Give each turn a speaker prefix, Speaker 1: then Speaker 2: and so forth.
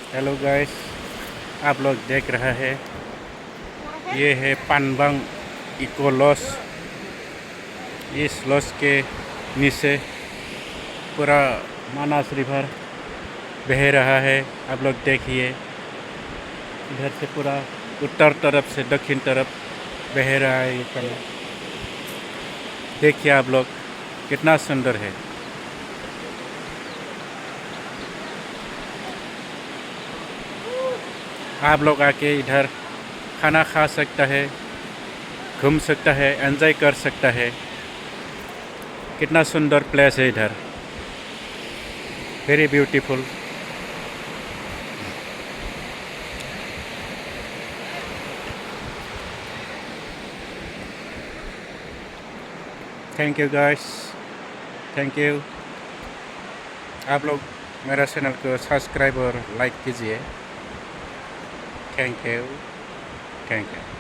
Speaker 1: Hello guys, आप लोग देख रहा है ये है पानबंग इको लॉज। इस लॉज के नीचे पूरा मानस रिवर बह रहा है। आप लोग देखिए, इधर से पूरा उत्तर तरफ से दक्षिण तरफ बह रहा है ये कला। देखिए आप लोग, कितना सुंदर है। आप लोग आके इधर खाना खा सकता है, घूम सकता है, एंजॉय कर सकता है। कितना सुंदर प्लेस है इधर, very beautiful. Thank you guys, thank you. आप लोग मेरा चैनल को सब्सक्राइब और लाइक कीजिए। Thank you, thank you.